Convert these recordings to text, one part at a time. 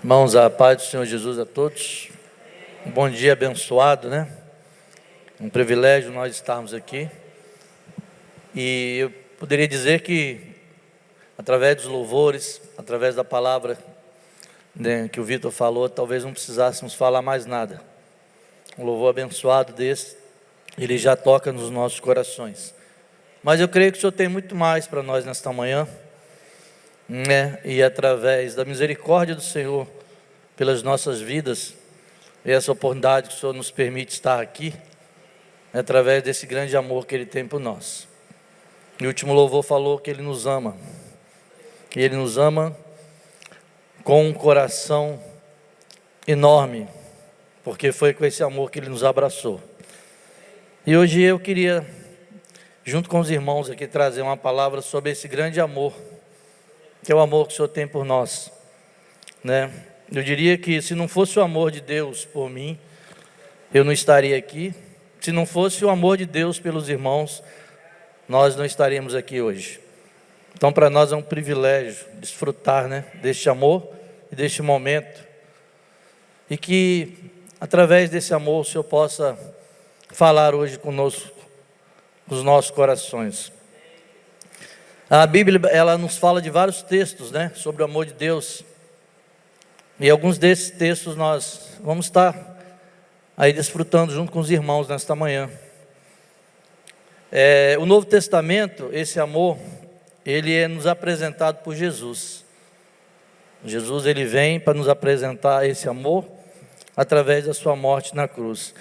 Irmãos, a paz do Senhor Jesus a todos. Um bom dia abençoado, né? Um privilégio nós estarmos aqui. E eu poderia dizer que, através dos louvores, através da palavra, né, que o Vitor falou, talvez não precisássemos falar mais nada. Um louvor abençoado desse, ele já toca nos nossos corações. Mas eu creio que o Senhor tem muito mais para nós nesta manhã, né? E através da misericórdia do Senhor pelas nossas vidas, e essa oportunidade que o Senhor nos permite estar aqui, através desse grande amor que Ele tem por nós. E o último louvor falou que Ele nos ama, que Ele nos ama com um coração enorme, porque foi com esse amor que Ele nos abraçou. E hoje eu queria, junto com os irmãos aqui, trazer uma palavra sobre esse grande amor, que é o amor que o Senhor tem por nós, né? Eu diria que se não fosse o amor de Deus por mim, eu não estaria aqui. Se não fosse o amor de Deus pelos irmãos, nós não estaríamos aqui hoje. Então para nós é um privilégio desfrutar, né, deste amor e deste momento. E que através desse amor o Senhor possa falar hoje conosco, com os nossos corações. A Bíblia, ela nos fala de vários textos, né, sobre o amor de Deus. E alguns desses textos nós vamos estar aí desfrutando junto com os irmãos nesta manhã. O Novo Testamento, esse amor, ele é nos apresentado por Jesus. Jesus, ele vem para nos apresentar esse amor através da sua morte na cruz.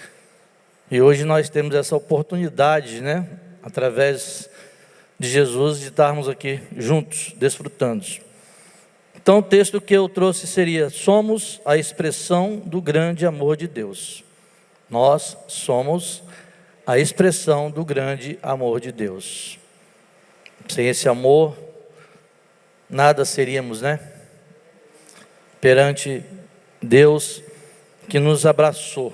E hoje nós temos essa oportunidade, né, através de Jesus, de estarmos aqui juntos, desfrutando. Então o texto que eu trouxe seria: somos a expressão do grande amor de Deus. Nós somos a expressão do grande amor de Deus. Sem esse amor, nada seríamos, né? Perante Deus que nos abraçou.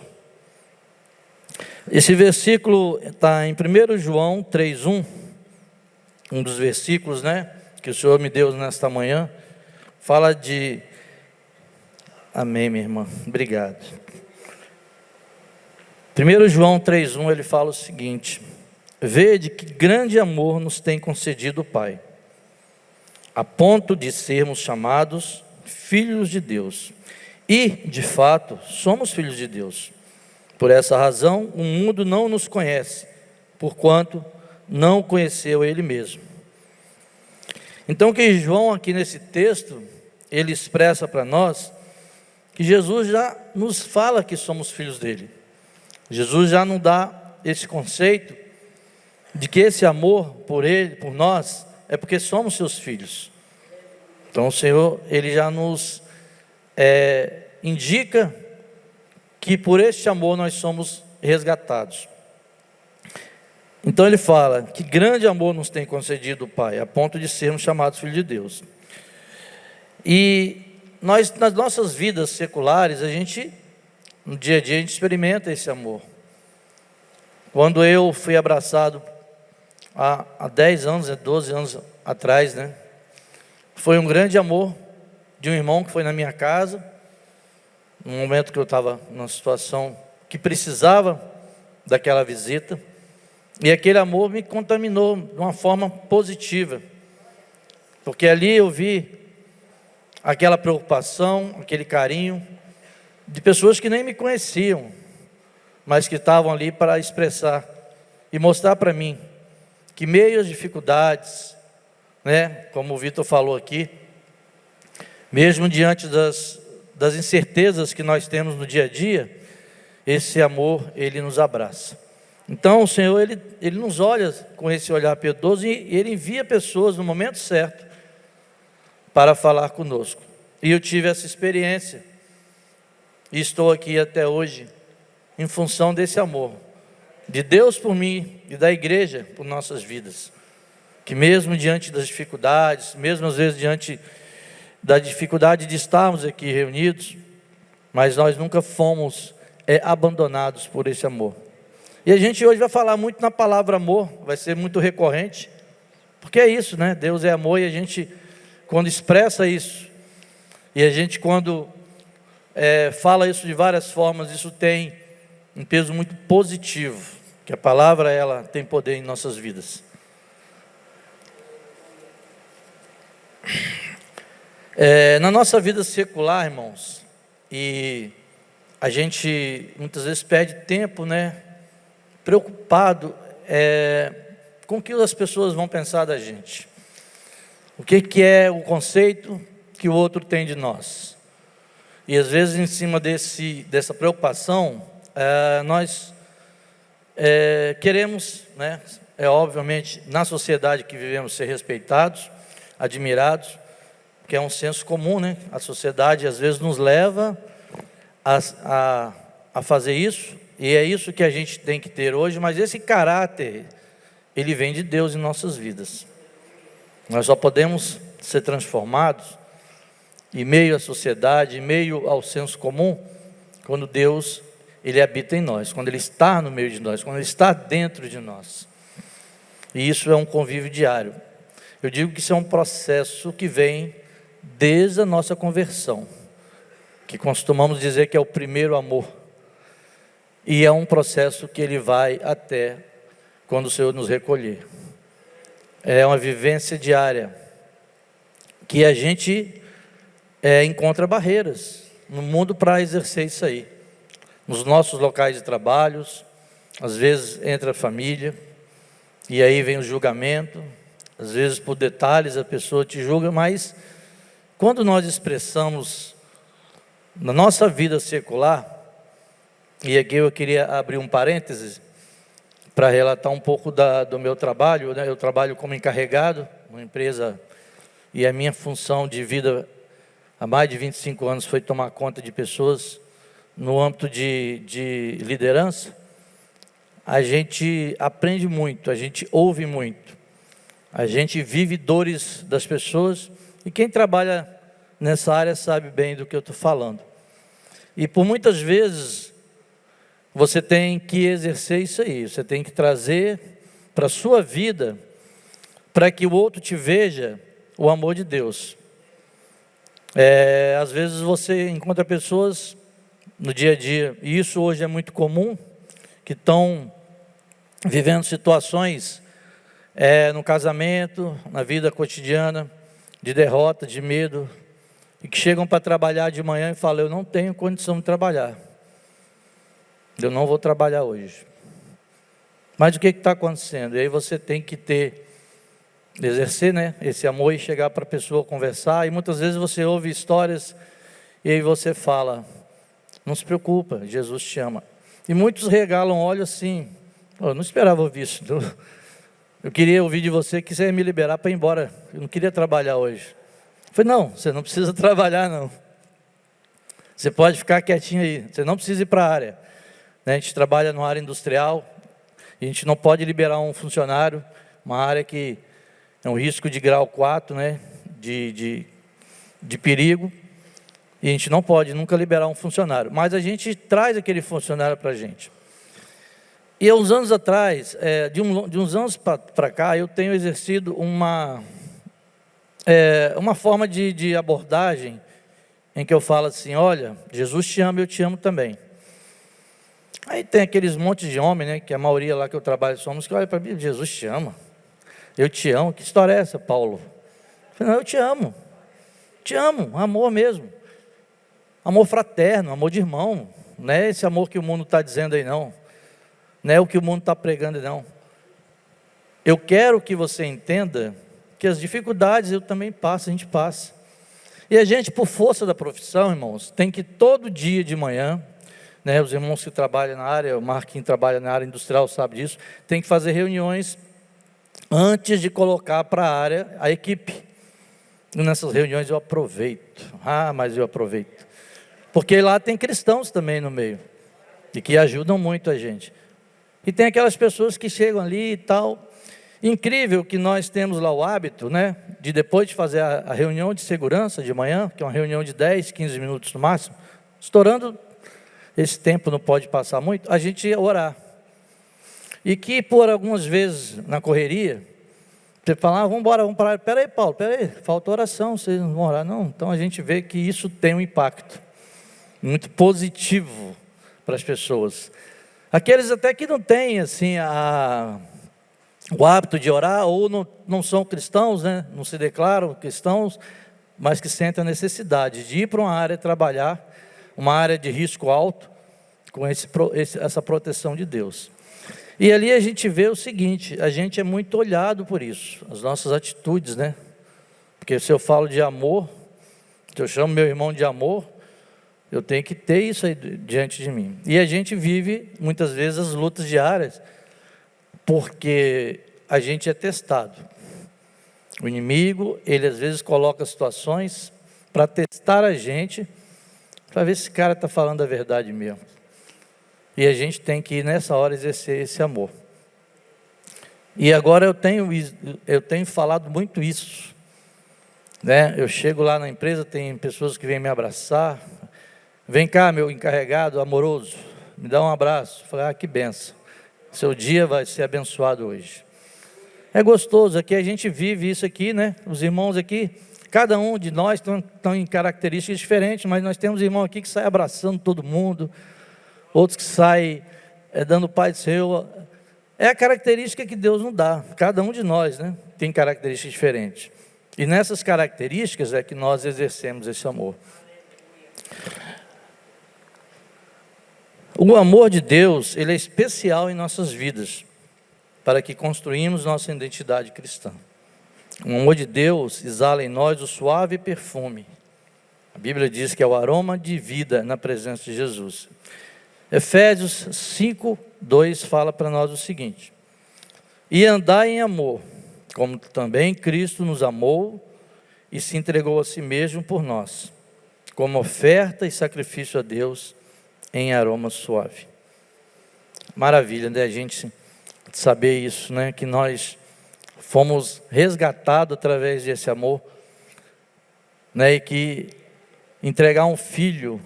Esse versículo está em 1 João 3:1. Um dos versículos, né, que o Senhor me deu nesta manhã, fala de... Amém, minha irmã, obrigado. 1 João 3:1, ele fala o seguinte: vede que grande amor nos tem concedido o Pai, a ponto de sermos chamados filhos de Deus. E, de fato, somos filhos de Deus. Por essa razão, o mundo não nos conhece, porquanto não conheceu Ele mesmo. Então, que João aqui nesse texto, ele expressa para nós que Jesus já nos fala que somos filhos dele. Jesus já nos dá esse conceito de que esse amor por ele, por nós, é porque somos seus filhos. Então o Senhor, ele já nos indica que por este amor nós somos resgatados. Então ele fala que grande amor nos tem concedido o Pai, a ponto de sermos chamados filhos de Deus. E nós, nas nossas vidas seculares, no dia a dia, a gente experimenta esse amor. Quando eu fui abraçado há 10 anos, 12 anos atrás, né, foi um grande amor de um irmão que foi na minha casa, num momento que eu estava numa situação que precisava daquela visita. E aquele amor me contaminou de uma forma positiva, porque ali eu vi aquela preocupação, aquele carinho de pessoas que nem me conheciam, mas que estavam ali para expressar e mostrar para mim que meio às dificuldades, né, como o Vitor falou aqui, mesmo diante das incertezas que nós temos no dia a dia, esse amor, ele nos abraça. Então o Senhor, ele nos olha com esse olhar piedoso, e Ele envia pessoas no momento certo para falar conosco. E eu tive essa experiência, e estou aqui até hoje, em função desse amor, de Deus por mim e da igreja por nossas vidas. Que mesmo diante das dificuldades, mesmo às vezes diante da dificuldade de estarmos aqui reunidos, mas nós nunca fomos abandonados por esse amor. E a gente hoje vai falar muito na palavra amor, vai ser muito recorrente, porque é isso, né? Deus é amor, e a gente, quando expressa isso, e a gente, quando fala isso de várias formas. Isso tem um peso muito positivo, que a palavra ela tem poder em nossas vidas. Na nossa vida secular, irmãos, e a gente muitas vezes perde tempo, né, preocupado com o que as pessoas vão pensar da gente. O que é o conceito que o outro tem de nós. E às vezes em cima dessa preocupação, nós queremos, né, obviamente, na sociedade que vivemos, ser respeitados, admirados, que é um senso comum, né? A sociedade às vezes nos leva a fazer isso, e é isso que a gente tem que ter hoje, mas esse caráter, ele vem de Deus em nossas vidas. Nós só podemos ser transformados em meio à sociedade, em meio ao senso comum, quando Deus, Ele habita em nós, quando Ele está no meio de nós, quando Ele está dentro de nós. E isso é um convívio diário. Eu digo que isso é um processo que vem desde a nossa conversão, que costumamos dizer que é o primeiro amor. E é um processo que ele vai até quando o Senhor nos recolher. É uma vivência diária, que a gente encontra barreiras no mundo para exercer isso aí. Nos nossos locais de trabalho, às vezes entra a família, e aí vem o julgamento, às vezes por detalhes a pessoa te julga, mas quando nós expressamos na nossa vida secular, e aqui eu queria abrir um parênteses para relatar um pouco do meu trabalho, né? Eu trabalho como encarregado numa empresa, e a minha função de vida há mais de 25 anos foi tomar conta de pessoas no âmbito de liderança. A gente aprende muito, a gente ouve muito, a gente vive dores das pessoas, e quem trabalha nessa área sabe bem do que eu estou falando. E por muitas vezes você tem que exercer isso aí, você tem que trazer para a sua vida, para que o outro te veja o amor de Deus. Às vezes você encontra pessoas no dia a dia, e isso hoje é muito comum, que estão vivendo situações no casamento, na vida cotidiana, de derrota, de medo, e que chegam para trabalhar de manhã e falam: eu não tenho condição de trabalhar, eu não vou trabalhar hoje. Mas o que está acontecendo? E aí você tem que exercer, né, esse amor e chegar para a pessoa conversar, e muitas vezes você ouve histórias, e aí você fala: não se preocupa, Jesus te ama. E muitos regalam olho assim: eu não esperava ouvir isso, eu queria ouvir de você que você ia me liberar para ir embora, eu não queria trabalhar hoje. Eu falei: não, você não precisa trabalhar não, você pode ficar quietinho aí, você não precisa ir para a área. A gente trabalha numa área industrial, e a gente não pode liberar um funcionário, uma área que é um risco de grau 4, né, de perigo, e a gente não pode nunca liberar um funcionário, mas a gente traz aquele funcionário para a gente. E há uns anos atrás, de uns anos para cá, eu tenho exercido uma forma de abordagem, em que eu falo assim: olha, Jesus te ama, eu te amo também. Aí tem aqueles montes de homens, né, que a maioria lá que eu trabalho somos, que olha para mim: Jesus te ama, eu te amo. Que história é essa, Paulo? Eu falei: não, eu te amo, amor mesmo, amor fraterno, amor de irmão, não é esse amor que o mundo está dizendo aí não é o que o mundo está pregando não. Eu quero que você entenda que as dificuldades eu também passo, a gente passa, e a gente, por força da profissão, irmãos, tem que todo dia de manhã, né, os irmãos que trabalham na área, o Marquinhos trabalha na área industrial, sabe disso, tem que fazer reuniões antes de colocar para a área a equipe. E nessas reuniões eu aproveito, mas eu aproveito, porque lá tem cristãos também no meio, e que ajudam muito a gente, e tem aquelas pessoas que chegam ali e tal. Incrível que nós temos lá o hábito, né, de depois de fazer a reunião de segurança de manhã, que é uma reunião de 10, 15 minutos no máximo, estourando, esse tempo não pode passar muito, a gente ia orar. E que por algumas vezes na correria, você fala: vamos embora, vamos parar. Peraí, Paulo, falta oração, vocês não vão orar não? Então a gente vê que isso tem um impacto. muito positivo para as pessoas. Aqueles até que não têm assim o hábito de orar, ou não são cristãos, né? Não se declaram cristãos, mas que sentem a necessidade de ir para uma área trabalhar, uma área de risco alto, com essa proteção de Deus. E ali a gente vê o seguinte: a gente é muito olhado por isso, as nossas atitudes, né? Porque se eu falo de amor, se eu chamo meu irmão de amor, eu tenho que ter isso aí diante de mim. E a gente vive muitas vezes as lutas diárias, porque a gente é testado. O inimigo, ele às vezes coloca situações para testar a gente, para ver se esse cara está falando a verdade mesmo. E a gente tem que, nessa hora, exercer esse amor. E agora eu tenho falado muito isso, né? Eu chego lá na empresa, tem pessoas que vêm me abraçar. Vem cá, meu encarregado amoroso, me dá um abraço. Falei, que benção, seu dia vai ser abençoado hoje. É gostoso, aqui a gente vive isso aqui, né? Os irmãos aqui, cada um de nós estão em características diferentes, mas nós temos irmão aqui que sai abraçando todo mundo, outros que saem dando Pai do Senhor. É a característica que Deus nos dá, cada um de nós, né? Tem características diferentes. E nessas características é que nós exercemos esse amor. O amor de Deus, ele é especial em nossas vidas, para que construímos nossa identidade cristã. O amor de Deus exala em nós o suave perfume. A Bíblia diz que é o aroma de vida na presença de Jesus. Efésios 5:2 fala para nós o seguinte: e andai em amor, como também Cristo nos amou e se entregou a si mesmo por nós, como oferta e sacrifício a Deus em aroma suave. Maravilha, né? A gente saber isso, né? Que nós fomos resgatados através desse amor, né? E que entregar um filho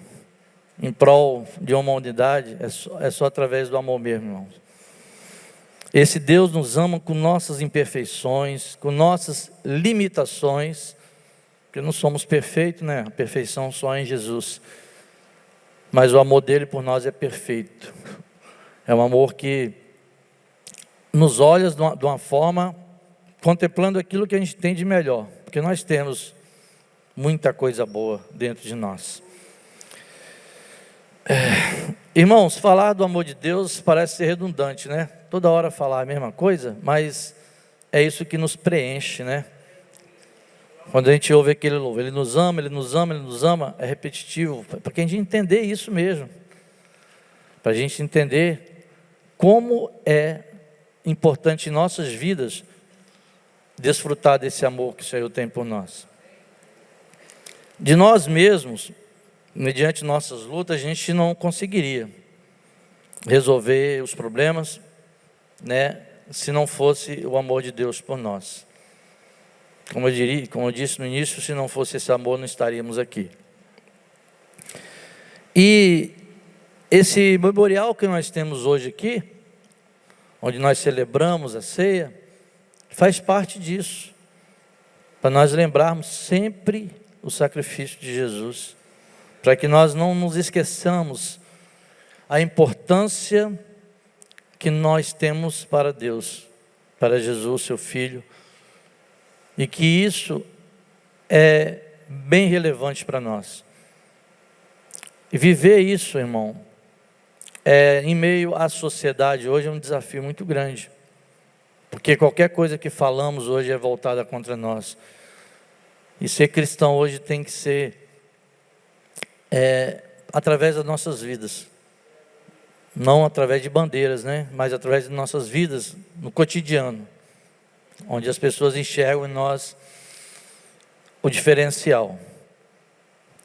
em prol de uma unidade é só através do amor mesmo, irmãos. Esse Deus nos ama com nossas imperfeições, com nossas limitações, porque não somos perfeitos, né? A perfeição só é em Jesus. Mas o amor dele por nós é perfeito. É um amor que nos olha de uma forma, contemplando aquilo que a gente tem de melhor, porque nós temos muita coisa boa dentro de nós. Irmãos, falar do amor de Deus parece ser redundante, né? Toda hora falar a mesma coisa, mas é isso que nos preenche, né? Quando a gente ouve aquele louvor, Ele nos ama, Ele nos ama, Ele nos ama, é repetitivo, para que a gente entender isso mesmo, para a gente entender como é importante em nossas vidas desfrutar desse amor que o Senhor tem por nós. De nós mesmos, mediante nossas lutas, a gente não conseguiria resolver os problemas, né, se não fosse o amor de Deus por nós. Como eu disse no início, se não fosse esse amor, não estaríamos aqui. E esse memorial que nós temos hoje aqui, onde nós celebramos a ceia, faz parte disso, para nós lembrarmos sempre o sacrifício de Jesus, para que nós não nos esqueçamos a importância que nós temos para Deus, para Jesus, seu Filho, e que isso é bem relevante para nós. E viver isso, irmão, em meio à sociedade hoje é um desafio muito grande, porque qualquer coisa que falamos hoje é voltada contra nós. E ser cristão hoje tem que ser através das nossas vidas, não através de bandeiras, né? Mas através de nossas vidas no cotidiano, onde as pessoas enxergam em nós o diferencial.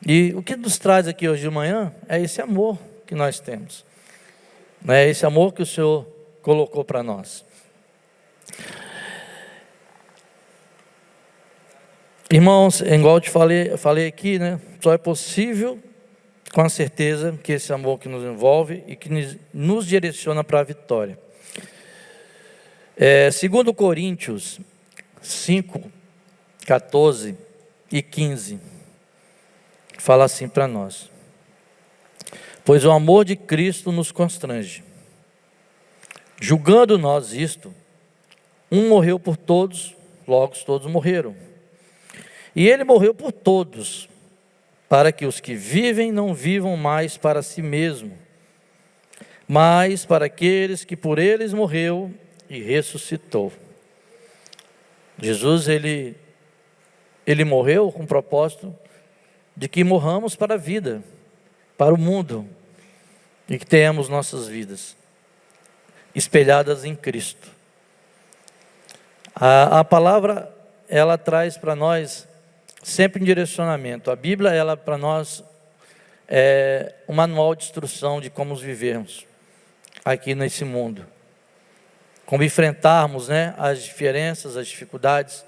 E o que nos traz aqui hoje de manhã é esse amor que nós temos, é esse amor que o Senhor colocou para nós. Irmãos, igual eu falei aqui, né? Só é possível com a certeza que esse amor que nos envolve e que nos direciona para a vitória. 2 Coríntios 5, 14 e 15, fala assim para nós: Pois o amor de Cristo nos constrange. Julgando nós isto, um morreu por todos, logo todos morreram. E ele morreu por todos, para que os que vivem não vivam mais para si mesmo, mas para aqueles que por eles morreu e ressuscitou. Jesus, ele morreu com o propósito de que morramos para a vida, para o mundo, e que tenhamos nossas vidas espelhadas em Cristo. A palavra, ela traz para nós sempre um direcionamento. A Bíblia, ela para nós é um manual de instrução de como vivermos aqui nesse mundo, como enfrentarmos, né, as diferenças, as dificuldades.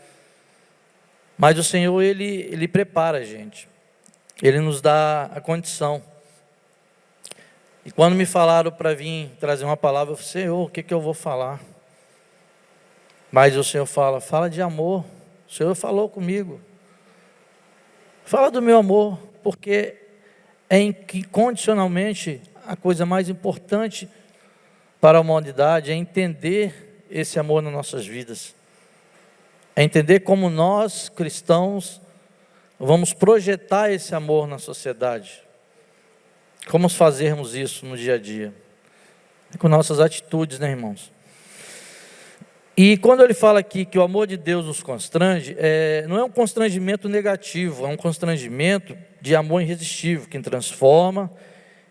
Mas o Senhor, Ele prepara a gente, Ele nos dá a condição. E quando me falaram para vir trazer uma palavra, eu falei: Senhor, o que eu vou falar? Mas o Senhor fala de amor. O Senhor falou comigo. Fala do meu amor, porque é incondicionalmente a coisa mais importante para a humanidade, é entender esse amor nas nossas vidas. É entender como nós, cristãos, vamos projetar esse amor na sociedade. Como fazermos isso no dia a dia? É com nossas atitudes, né, irmãos? E quando ele fala aqui que o amor de Deus nos constrange, não é um constrangimento negativo, é um constrangimento de amor irresistível, que transforma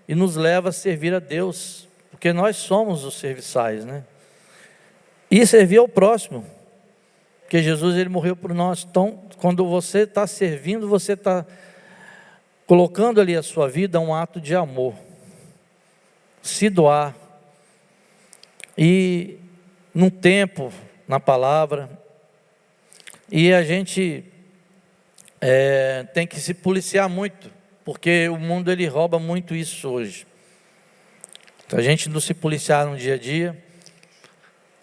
e nos leva a servir a Deus, porque nós somos os serviçais, né? E servir ao próximo, porque Jesus, ele morreu por nós. Então, quando você está servindo, você está colocando ali a sua vida, um ato de amor, se doar. E num tempo, na palavra, e a gente tem que se policiar muito, porque o mundo, ele rouba muito isso hoje. Se a gente não se policiar no dia a dia,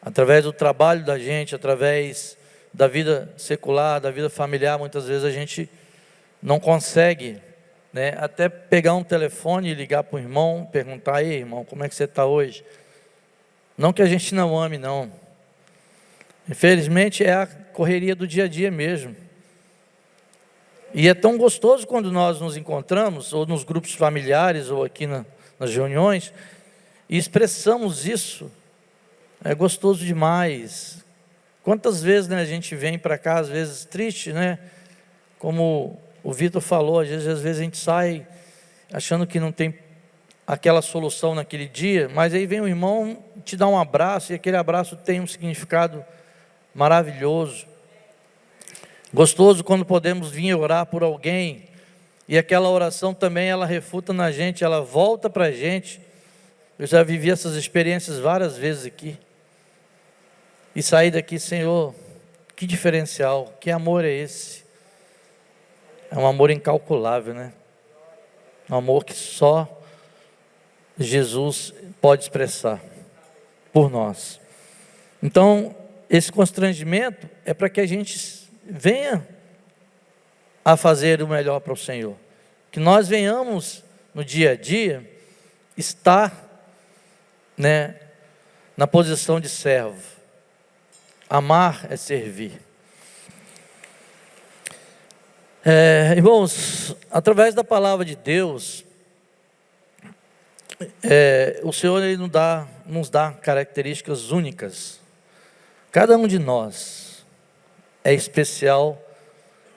através do trabalho da gente, através da vida secular, da vida familiar, muitas vezes a gente não consegue, né, até pegar um telefone e ligar para o irmão, perguntar: aí, irmão, como é que você está hoje? Não que a gente não ame, não. Infelizmente é a correria do dia a dia mesmo. E é tão gostoso quando nós nos encontramos, ou nos grupos familiares, ou aqui nas reuniões, e expressamos isso. É gostoso demais. Quantas vezes, né, a gente vem para cá, às vezes triste, né? Como o Vitor falou, às vezes a gente sai achando que não tem aquela solução naquele dia, mas aí vem o irmão te dar um abraço, e aquele abraço tem um significado maravilhoso. Gostoso quando podemos vir orar por alguém, e aquela oração também, ela refuta na gente, ela volta para a gente. Eu já vivi essas experiências várias vezes aqui, e saí daqui: Senhor, que diferencial, que amor é esse? É um amor incalculável, né? Um amor que só Jesus pode expressar por nós. Então, esse constrangimento é para que a gente venha a fazer o melhor para o Senhor. Que nós venhamos no dia a dia estar, né, na posição de servo. Amar é servir. Irmãos, através da palavra de Deus, o Senhor, ele nos dá características únicas. Cada um de nós é especial,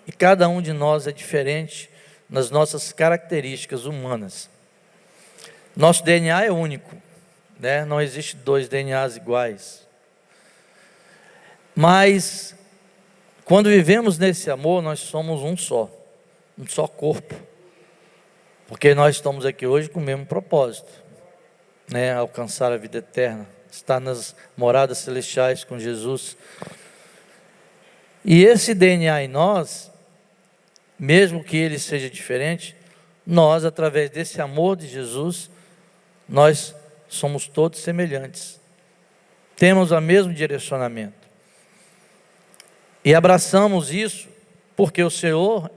e cada um de nós é diferente nas nossas características humanas. Nosso DNA é único, né? Não existe dois DNAs iguais. Mas quando vivemos nesse amor, nós somos um só corpo. Porque nós estamos aqui hoje com o mesmo propósito, né? Alcançar a vida eterna, estar nas moradas celestiais com Jesus. E esse DNA em nós, mesmo que ele seja diferente, nós, através desse amor de Jesus, nós somos todos semelhantes. Temos o mesmo direcionamento. E abraçamos isso porque o Senhor,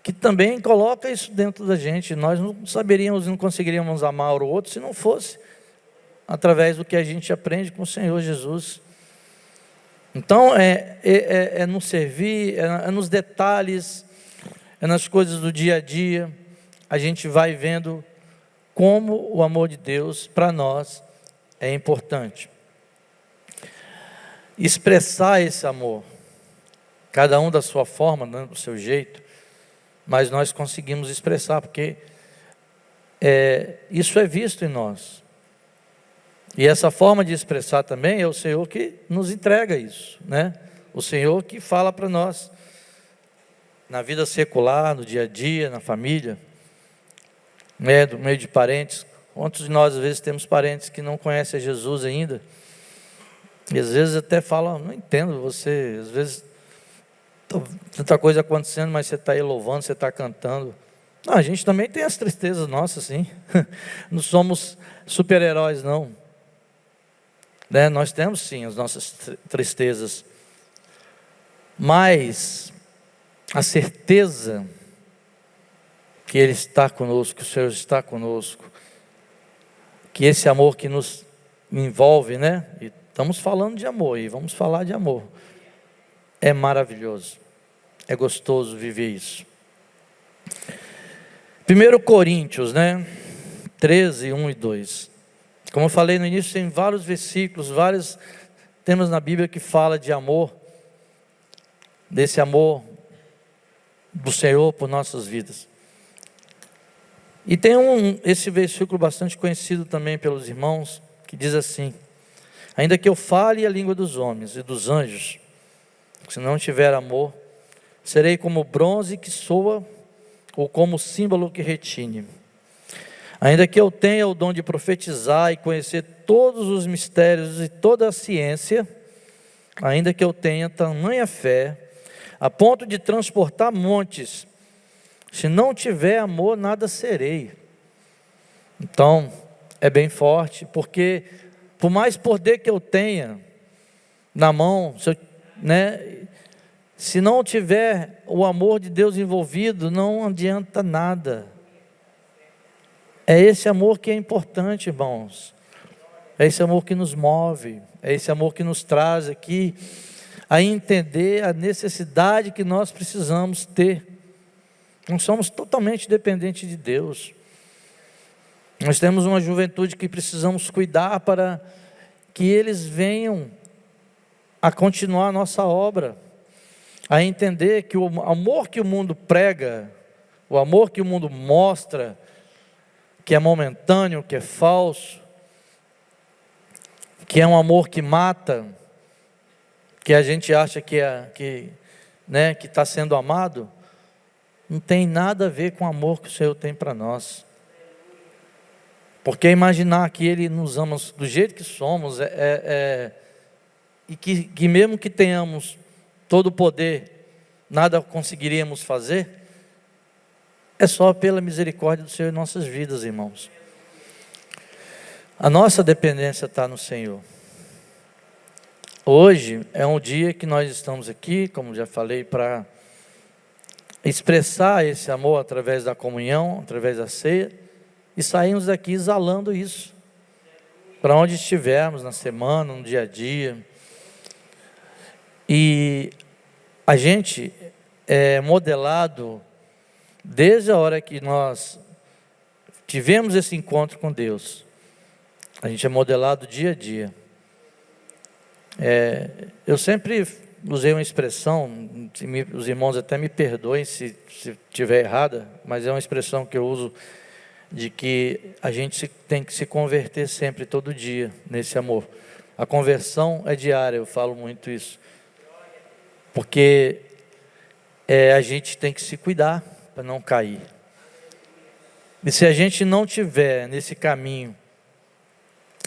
que também coloca isso dentro da gente. Nós não saberíamos, não conseguiríamos amar o outro se não fosse através do que a gente aprende com o Senhor Jesus. Então, é nos servir, é nos detalhes, é nas coisas do dia a dia, a gente vai vendo como o amor de Deus para nós é importante. Expressar esse amor, cada um da sua forma, né, do seu jeito, mas nós conseguimos expressar, porque isso é visto em nós. E essa forma de expressar também é o Senhor que nos entrega isso, né? O Senhor que fala para nós, na vida secular, no dia a dia, na família, né, do meio de parentes. Quantos de nós às vezes temos parentes que não conhecem Jesus ainda? E às vezes até falam, não entendo você, às vezes tanta coisa acontecendo, mas você está aí louvando, você está cantando. Não, a gente também tem as tristezas nossas, sim. Não somos super-heróis, não. Né? Nós temos sim as nossas tristezas. Mas a certeza que Ele está conosco, que o Senhor está conosco, que esse amor que nos envolve, né? E estamos falando de amor e vamos falar de amor. É maravilhoso, é gostoso viver isso. 1 Coríntios, né? 13, 1 e 2. Como eu falei no início, tem vários versículos, vários temas na Bíblia que fala de amor, desse amor do Senhor por nossas vidas. E tem esse versículo bastante conhecido também pelos irmãos, que diz assim: ainda que eu fale a língua dos homens e dos anjos, se não tiver amor, serei como bronze que soa, ou como símbolo que retine. Ainda que eu tenha o dom de profetizar e conhecer todos os mistérios e toda a ciência, ainda que eu tenha tamanha fé, a ponto de transportar montes, se não tiver amor, nada serei. Então, é bem forte, porque por mais poder que eu tenha na mão, se não tiver o amor de Deus envolvido, não adianta nada. É esse amor que é importante, irmãos. É esse amor que nos move, é esse amor que nos traz aqui a entender a necessidade que nós precisamos ter. Nós somos totalmente dependentes de Deus. Nós temos uma juventude que precisamos cuidar para que eles venham a continuar a nossa obra, a entender que o amor que o mundo prega, o amor que o mundo mostra, que é momentâneo, que é falso, que é um amor que mata, que a gente acha que está sendo amado, não tem nada a ver com o amor que o Senhor tem para nós. Porque imaginar que Ele nos ama do jeito que somos, e que mesmo que tenhamos todo o poder, nada conseguiríamos fazer, é só pela misericórdia do Senhor em nossas vidas, irmãos. A nossa dependência está no Senhor. Hoje é um dia que nós estamos aqui, como já falei, para expressar esse amor através da comunhão, através da ceia, e saímos daqui exalando isso, para onde estivermos na semana, no dia a dia. E a gente é modelado desde a hora que nós tivemos esse encontro com Deus. A gente é modelado dia a dia. Eu sempre usei uma expressão, os irmãos até me perdoem se estiver errada, mas é uma expressão que eu uso, de que a gente tem que se converter sempre, todo dia, nesse amor. A conversão é diária, eu falo muito isso. Porque a gente tem que se cuidar para não cair. E se a gente não tiver nesse caminho,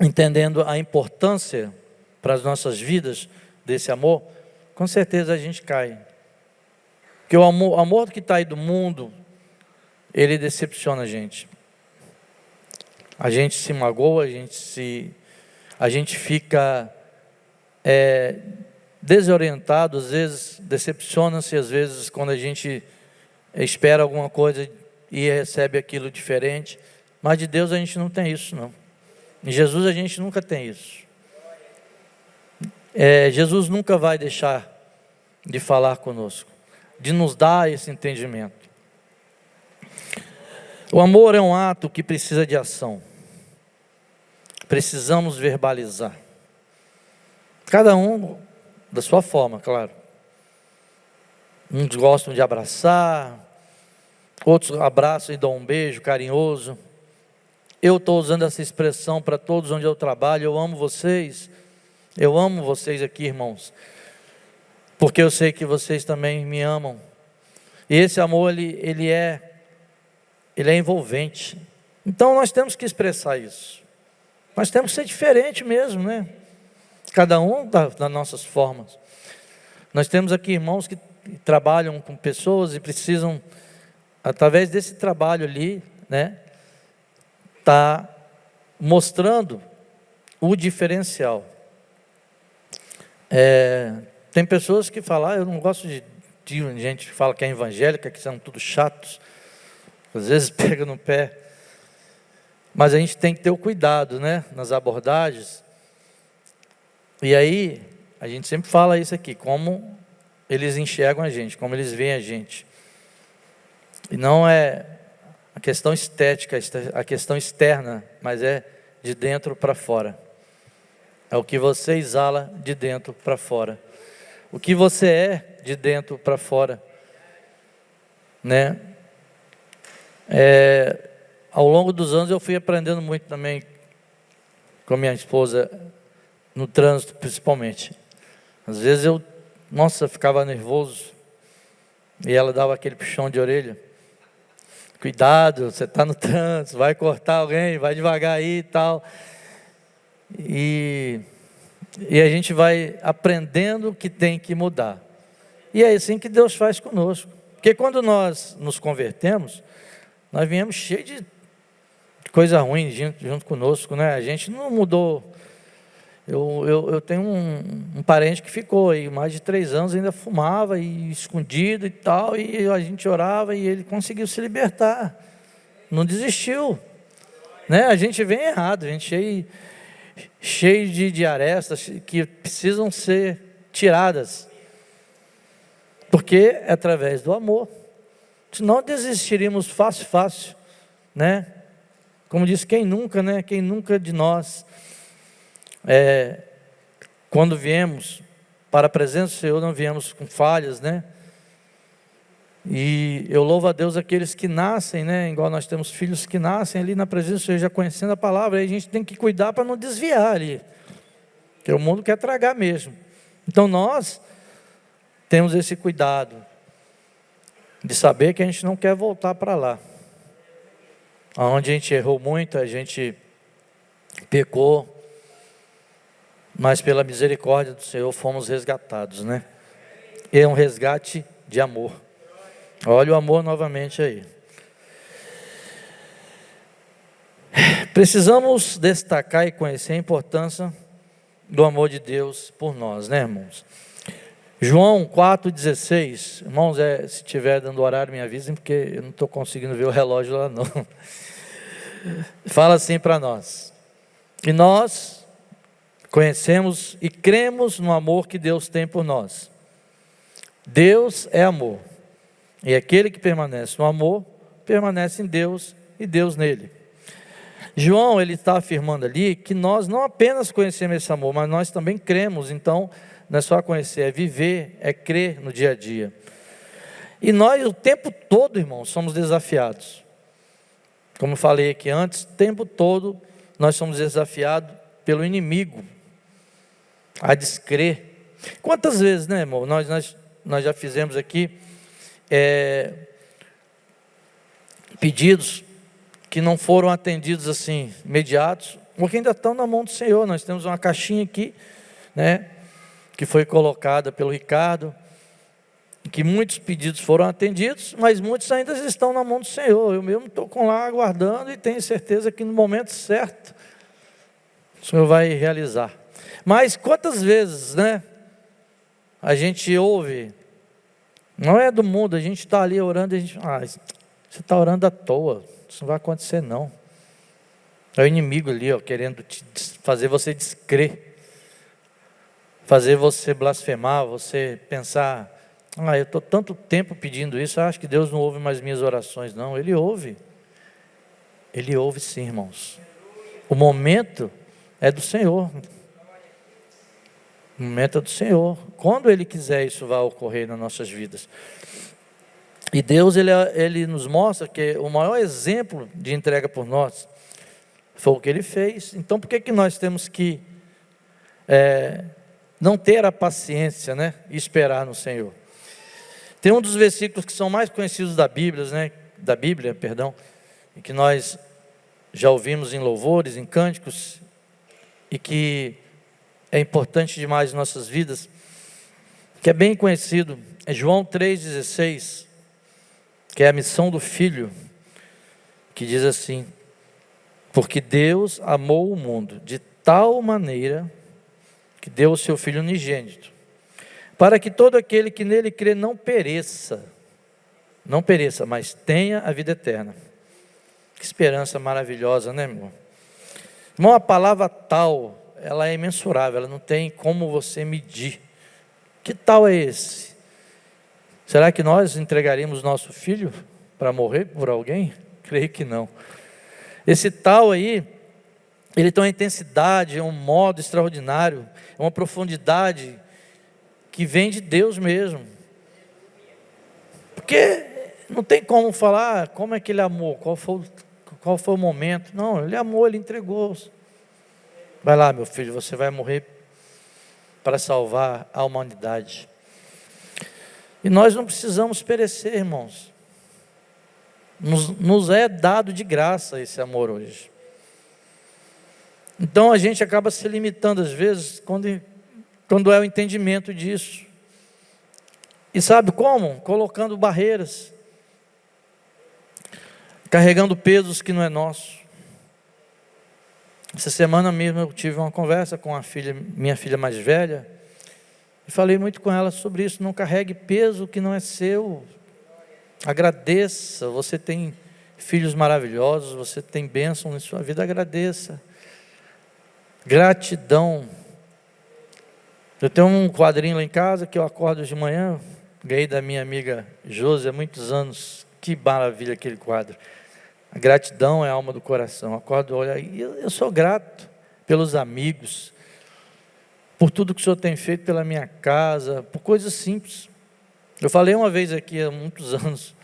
entendendo a importância para as nossas vidas desse amor, com certeza a gente cai. Porque o amor que está aí do mundo, ele decepciona a gente. A gente se magoa, a gente fica desorientado, às vezes decepciona-se, às vezes quando a gente espera alguma coisa e recebe aquilo diferente. Mas de Deus a gente não tem isso, não. Em Jesus a gente nunca tem isso. Jesus nunca vai deixar de falar conosco, de nos dar esse entendimento. O amor é um ato que precisa de ação. Precisamos verbalizar. Cada um da sua forma, claro. Uns gostam de abraçar, outros abraçam e dão um beijo carinhoso. Eu estou usando essa expressão para todos onde eu trabalho. Eu amo vocês aqui, irmãos, porque eu sei que vocês também me amam. E esse amor, ele é envolvente. Então nós temos que expressar isso. Nós temos que ser diferente mesmo, né? Cada um das nossas formas. Nós temos aqui irmãos que trabalham com pessoas e precisam, através desse trabalho ali, né, tá mostrando o diferencial. Tem pessoas que falam, eu não gosto de gente que fala que é evangélica, que são tudo chatos, às vezes pega no pé, mas a gente tem que ter o cuidado, né, nas abordagens. E aí, a gente sempre fala isso aqui, como eles enxergam a gente, como eles veem a gente. E não é a questão estética, a questão externa, mas é de dentro para fora. É o que você exala de dentro para fora. O que você é de dentro para fora, né? Ao longo dos anos eu fui aprendendo muito também com a minha esposa, no trânsito principalmente. Às vezes eu ficava nervoso e ela dava aquele puxão de orelha. Cuidado, você está no trânsito, vai cortar alguém, vai devagar aí e tal. E a gente vai aprendendo que tem que mudar. E é assim que Deus faz conosco. Porque quando nós nos convertemos, nós viemos cheios de coisa ruim junto conosco, né? A gente não mudou. Eu tenho um parente que ficou aí mais de 3 anos, ainda fumava e escondido e tal, e a gente orava e ele conseguiu se libertar. Não desistiu, né? A gente vem errado, a gente cheio de arestas que precisam ser tiradas, porque é através do amor. Senão desistiríamos fácil, né? Como diz, quem nunca, né? Quem nunca de nós, quando viemos para a presença do Senhor, não viemos com falhas, né? E eu louvo a Deus aqueles que nascem, né? Igual nós temos filhos que nascem ali na presença do Senhor, já conhecendo a palavra. Aí a gente tem que cuidar para não desviar ali, porque o mundo quer tragar mesmo. Então nós temos esse cuidado de saber que a gente não quer voltar para lá, onde a gente errou muito, a gente pecou, mas pela misericórdia do Senhor fomos resgatados, né? É um resgate de amor. Olha o amor novamente aí. Precisamos destacar e conhecer a importância do amor de Deus por nós, né, irmãos? João 4,16, irmãos, se estiver dando horário, me avisem, porque eu não estou conseguindo ver o relógio lá não. Fala assim para nós: e nós conhecemos e cremos no amor que Deus tem por nós. Deus é amor, e aquele que permanece no amor, permanece em Deus e Deus nele. João, ele está afirmando ali que nós não apenas conhecemos esse amor, mas nós também cremos. Então, não é só conhecer, é viver, é crer no dia a dia. E nós o tempo todo, irmãos, somos desafiados. Como eu falei aqui antes, o tempo todo nós somos desafiados pelo inimigo a descrer. Quantas vezes, né, irmão, nós já fizemos aqui pedidos que não foram atendidos assim, imediatos, porque ainda estão na mão do Senhor. Nós temos uma caixinha aqui, né, que foi colocada pelo Ricardo, que muitos pedidos foram atendidos, mas muitos ainda estão na mão do Senhor. Eu mesmo estou lá aguardando e tenho certeza que no momento certo o Senhor vai realizar. Mas quantas vezes, né, a gente ouve Não é do mundo. A gente está ali orando e a gente, você está orando à toa, isso não vai acontecer não. É o inimigo ali, querendo fazer você descrer, fazer você blasfemar, você pensar, eu estou tanto tempo pedindo isso, acho que Deus não ouve mais minhas orações. Não, Ele ouve sim, irmãos. O momento é do Senhor. O momento é do Senhor. Quando Ele quiser, isso vai ocorrer nas nossas vidas. E Deus, Ele nos mostra que o maior exemplo de entrega por nós foi o que Ele fez. Então, por que nós temos que não ter a paciência, né, e esperar no Senhor? Tem um dos versículos que são mais conhecidos da Bíblia, e que nós já ouvimos em louvores, em cânticos, e que é importante demais em nossas vidas, que é bem conhecido, é João 3,16, que é a missão do Filho, que diz assim: porque Deus amou o mundo de tal maneira que deu o seu Filho unigênito, para que todo aquele que nele crê não pereça, mas tenha a vida eterna. Que esperança maravilhosa, né, irmão? Irmão, a palavra tal, ela é imensurável, ela não tem como você medir. Que tal é esse? Será que nós entregaríamos nosso filho para morrer por alguém? Creio que não. Esse tal aí, ele tem uma intensidade, é um modo extraordinário, é uma profundidade que vem de Deus mesmo. Porque não tem como falar como é que Ele amou, qual foi o momento. Não, Ele amou, Ele entregou. Vai lá, meu filho, você vai morrer para salvar a humanidade. E nós não precisamos perecer, irmãos. Nos é dado de graça esse amor hoje. Então a gente acaba se limitando às vezes quando é o entendimento disso. E sabe como? Colocando barreiras, carregando pesos que não é nosso. Essa semana mesmo eu tive uma conversa com minha filha mais velha, e falei muito com ela sobre isso. Não carregue peso que não é seu. Agradeça. Você tem filhos maravilhosos, você tem bênção em sua vida, agradeça. Gratidão. Eu tenho um quadrinho lá em casa que eu acordo de manhã, ganhei da minha amiga Josi há muitos anos. Que maravilha aquele quadro. A gratidão é a alma do coração. Eu acordo, olha, e eu sou grato pelos amigos, por tudo que o Senhor tem feito pela minha casa, por coisas simples. Eu falei uma vez aqui há muitos anos,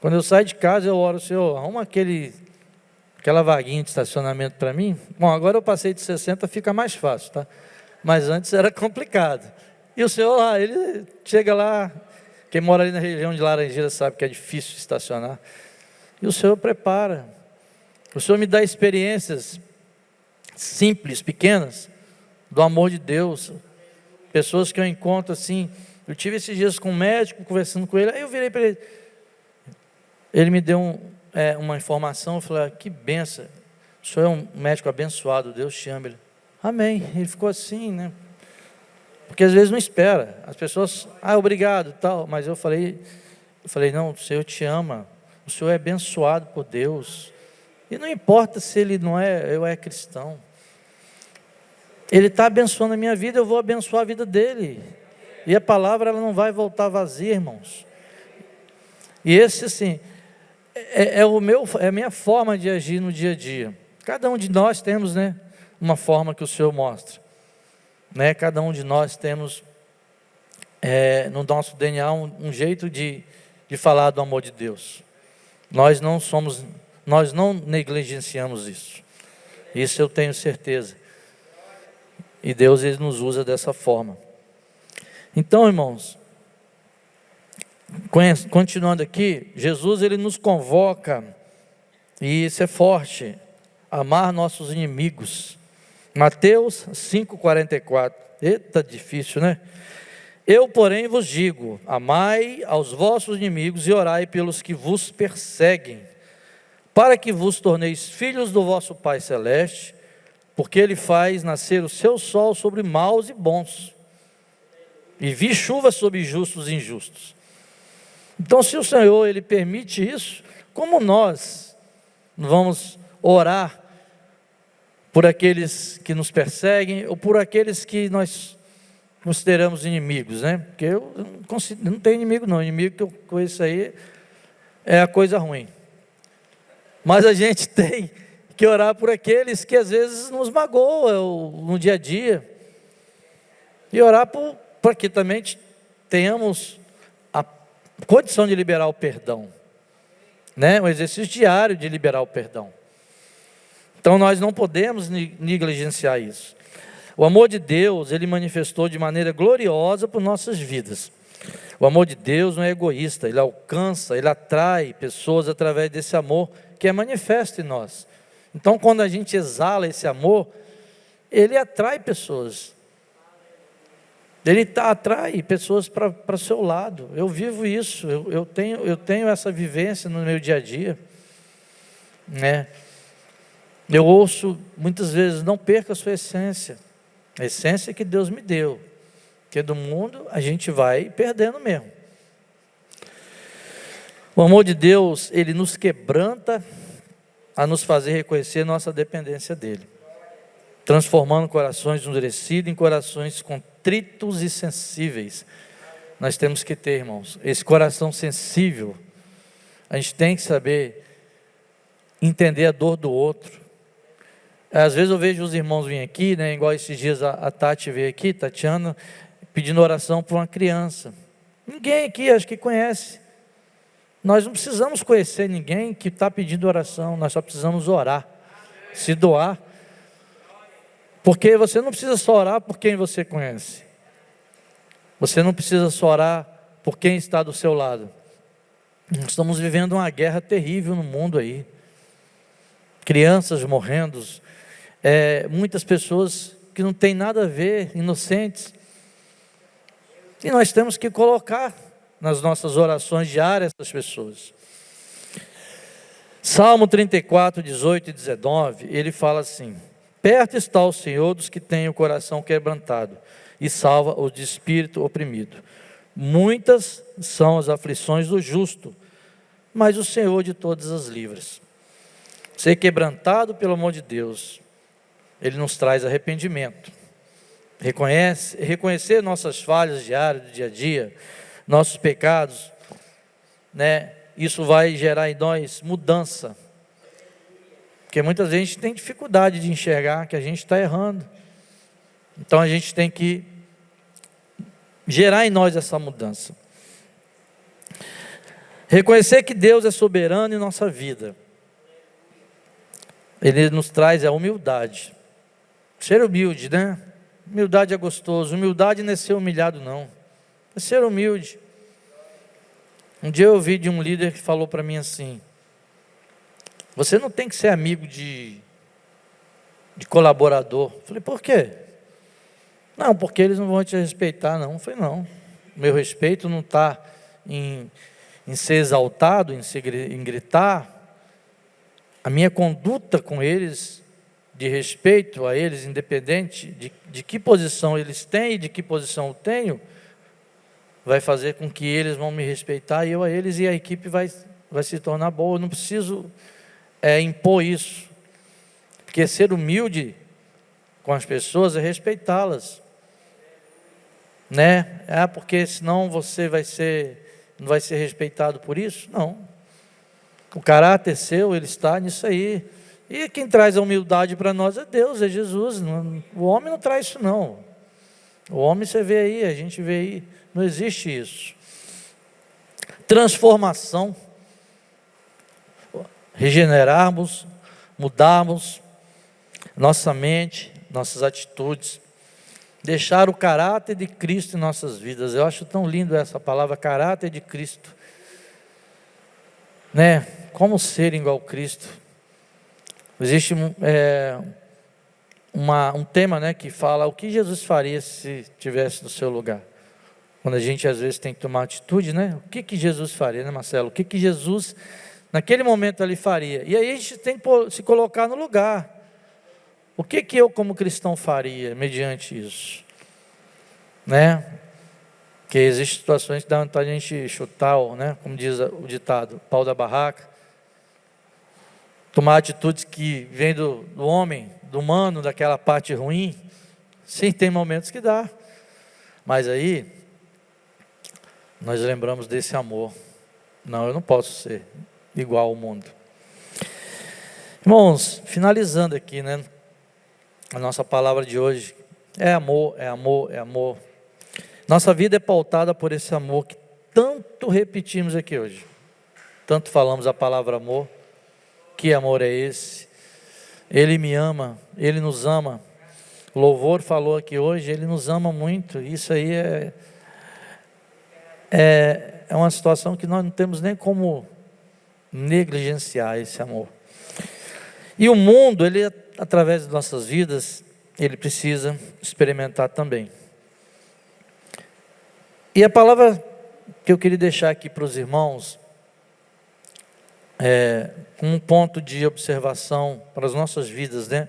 quando eu saio de casa eu oro: Senhor, arruma aquela vaguinha de estacionamento para mim. Bom, agora eu passei de 60, fica mais fácil, tá? Mas antes era complicado. E o Senhor lá, Ele chega lá, quem mora ali na região de Laranjeira sabe que é difícil estacionar. E o Senhor prepara. O Senhor me dá experiências simples, pequenas, do amor de Deus. Pessoas que eu encontro assim. Eu tive esses dias com um médico, conversando com ele. Aí eu virei para ele. Ele me deu uma informação. Eu falei: que benção. O senhor é um médico abençoado. Deus te ama. Ele: amém. Ele ficou assim, né? Porque às vezes não espera. As pessoas: obrigado, tal. Mas eu falei: não, o Senhor te ama. O Senhor é abençoado por Deus. E não importa se ele não é cristão. Ele está abençoando a minha vida, eu vou abençoar a vida dele. E a palavra, ela não vai voltar vazia, irmãos. E esse, assim, é a minha forma de agir no dia a dia. Cada um de nós temos, né, uma forma que o Senhor mostra. Né? Cada um de nós temos, no nosso DNA, um jeito de falar do amor de Deus. Nós não negligenciamos isso. Isso eu tenho certeza. E Deus, Ele nos usa dessa forma. Então, irmãos, continuando aqui, Jesus, Ele nos convoca, e isso é forte, amar nossos inimigos. Mateus 5,44. Eita, difícil, né? Eu, porém, vos digo: amai aos vossos inimigos e orai pelos que vos perseguem, para que vos torneis filhos do vosso Pai Celeste, porque Ele faz nascer o seu sol sobre maus e bons, e vi chuva sobre justos e injustos. Então, se o Senhor, Ele permite isso, como nós vamos orar por aqueles que nos perseguem, ou por aqueles que nós consideramos inimigos, né? Porque eu não tenho inimigo não, o inimigo que eu conheço aí é a coisa ruim. Mas a gente tem que orar por aqueles que às vezes nos magoam no dia a dia, e orar para que também tenhamos a condição de liberar o perdão, né? Um exercício diário de liberar o perdão. Então nós não podemos negligenciar isso. O amor de Deus, Ele manifestou de maneira gloriosa por nossas vidas. O amor de Deus não é egoísta, Ele alcança, Ele atrai pessoas através desse amor que é manifesto em nós. Então quando a gente exala esse amor, Ele atrai pessoas. Ele atrai pessoas para o seu lado. Eu vivo isso, eu tenho essa vivência no meu dia a dia, né? Eu ouço muitas vezes: não perca a sua essência, a essência que Deus me deu, porque do mundo a gente vai perdendo mesmo. O amor de Deus, Ele nos quebranta a nos fazer reconhecer nossa dependência dEle, transformando corações endurecidos em corações contritos e sensíveis. Nós temos que ter, irmãos, esse coração sensível. A gente tem que saber entender a dor do outro. Às vezes eu vejo os irmãos virem aqui, né, igual esses dias a Tati veio aqui, Tatiana, pedindo oração por uma criança. Ninguém aqui acho que conhece. Nós não precisamos conhecer ninguém que está pedindo oração, nós só precisamos orar, se doar. Porque você não precisa só orar por quem você conhece. Você não precisa só orar por quem está do seu lado. Nós estamos vivendo uma guerra terrível no mundo aí. Crianças morrendo, muitas pessoas que não têm nada a ver, inocentes. E nós temos que colocar nas nossas orações diárias essas pessoas. Salmo 34, 18 e 19, ele fala assim: perto está o Senhor dos que têm o coração quebrantado, e salva os de espírito oprimido. Muitas são as aflições do justo, mas o Senhor de todas as livra. Ser quebrantado pelo amor de Deus, Ele nos traz arrependimento. Reconhecer nossas falhas diárias, do dia a dia, nossos pecados, né? Isso vai gerar em nós mudança. Porque muitas vezes a gente tem dificuldade de enxergar que a gente está errando. Então a gente tem que gerar em nós essa mudança. Reconhecer que Deus é soberano em nossa vida. Ele nos traz a humildade. Ser humilde, né? Humildade é gostoso. Humildade não é ser humilhado, não. É ser humilde. Um dia eu ouvi de um líder que falou para mim assim: você não tem que ser amigo de colaborador. Eu falei: por quê? Não, porque eles não vão te respeitar, não. Eu falei: não, meu respeito não está em ser exaltado, em gritar. A minha conduta com eles, de respeito a eles, independente de que posição eles têm e de que posição eu tenho, vai fazer com que eles vão me respeitar e eu a eles, e a equipe vai se tornar boa. Eu não preciso impor isso, porque ser humilde com as pessoas é respeitá-las, né? Porque senão você não vai ser respeitado por isso? Não. O caráter seu, ele está nisso aí. E quem traz a humildade para nós é Deus, é Jesus. O homem não traz isso, não. O homem você vê aí, a gente vê aí, não existe isso. Transformação. Regenerarmos, mudarmos nossa mente, nossas atitudes. Deixar o caráter de Cristo em nossas vidas. Eu acho tão lindo essa palavra, caráter de Cristo, né? Como ser igual a Cristo. Existe um tema, né, que fala o que Jesus faria se estivesse no seu lugar. Quando a gente às vezes tem que tomar atitude, né? O que Jesus faria, né, Marcelo? O que Jesus naquele momento ali faria? E aí a gente tem que se colocar no lugar. O que eu como cristão faria mediante isso? Né? Porque existem situações que dá vontade de a gente chutar, né? Como diz o ditado, pau da barraca. Tomar atitudes que vêm do homem, do humano, daquela parte ruim. Sim, tem momentos que dá. Mas aí, nós lembramos desse amor. Não, eu não posso ser igual ao mundo. Irmãos, finalizando aqui, né? A nossa palavra de hoje é amor, é amor, é amor. Nossa vida é pautada por esse amor que tanto repetimos aqui hoje. Tanto falamos a palavra amor. Que amor é esse? Ele me ama, Ele nos ama. O louvor falou aqui hoje, Ele nos ama muito. Isso aí é uma situação que nós não temos nem como negligenciar esse amor. E o mundo, ele, através de nossas vidas, ele precisa experimentar também. E a palavra que eu queria deixar aqui para os irmãos, um ponto de observação para as nossas vidas, né?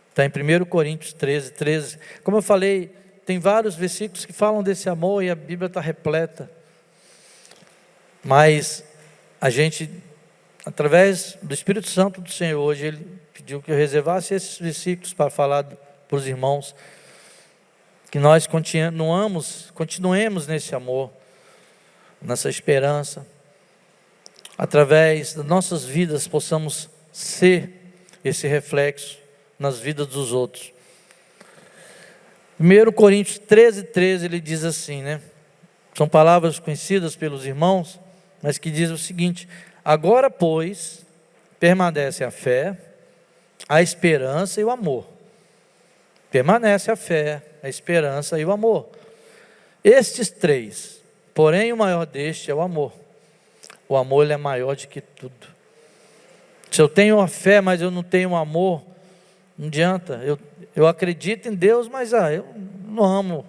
Está em 1 Coríntios 13. Como eu falei, tem vários versículos que falam desse amor e a Bíblia está repleta. Mas a gente, através do Espírito Santo do Senhor, hoje Ele pediu que eu reservasse esses versículos para falar para os irmãos, que nós continuemos nesse amor, nessa esperança, através das nossas vidas possamos ser esse reflexo nas vidas dos outros. 1 Coríntios 13, ele diz assim, né? São palavras conhecidas pelos irmãos, mas que diz o seguinte: agora, pois, permanece a fé, a esperança e o amor. Permanece a fé, a esperança e o amor. Estes três, porém o maior deste é o amor. O amor, ele é maior do que tudo. Se eu tenho a fé, mas eu não tenho amor, não adianta. Eu acredito em Deus, mas eu não amo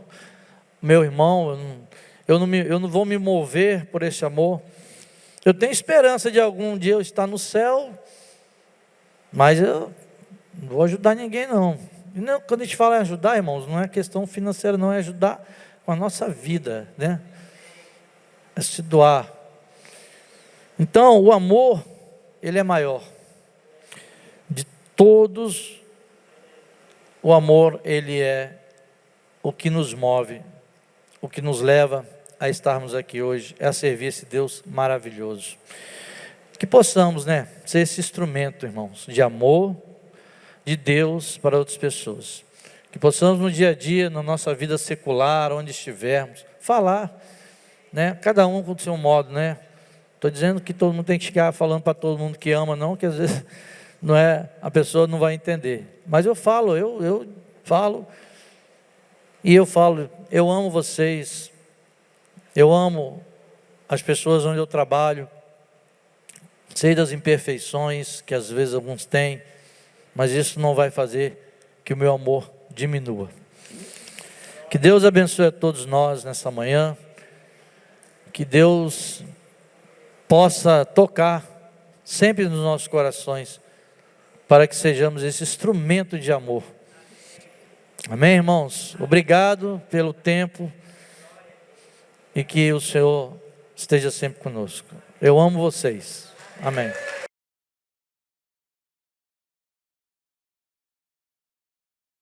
meu irmão, eu não vou me mover por esse amor. Eu tenho esperança de algum dia eu estar no céu, mas eu não vou ajudar ninguém não. E não, quando a gente fala em ajudar, irmãos, não é questão financeira, não, é ajudar com a nossa vida, né? É se doar. Então, o amor, ele é maior. De todos, o amor, ele é o que nos move, o que nos leva a estarmos aqui hoje, é a servir esse Deus maravilhoso. Que possamos, né, ser esse instrumento, irmãos, de amor de Deus para outras pessoas. Que possamos no dia a dia, na nossa vida secular, onde estivermos, falar, né, cada um com o seu modo, né? Estou dizendo que todo mundo tem que ficar falando para todo mundo que ama, não, que às vezes não é, a pessoa não vai entender. Mas eu falo, eu falo, e eu falo, eu amo vocês, eu amo as pessoas onde eu trabalho, sei das imperfeições que às vezes alguns têm, mas isso não vai fazer que o meu amor diminua. Que Deus abençoe a todos nós nessa manhã, que Deus possa tocar sempre nos nossos corações, para que sejamos esse instrumento de amor. Amém, irmãos? Obrigado pelo tempo, e que o Senhor esteja sempre conosco. Eu amo vocês. Amém.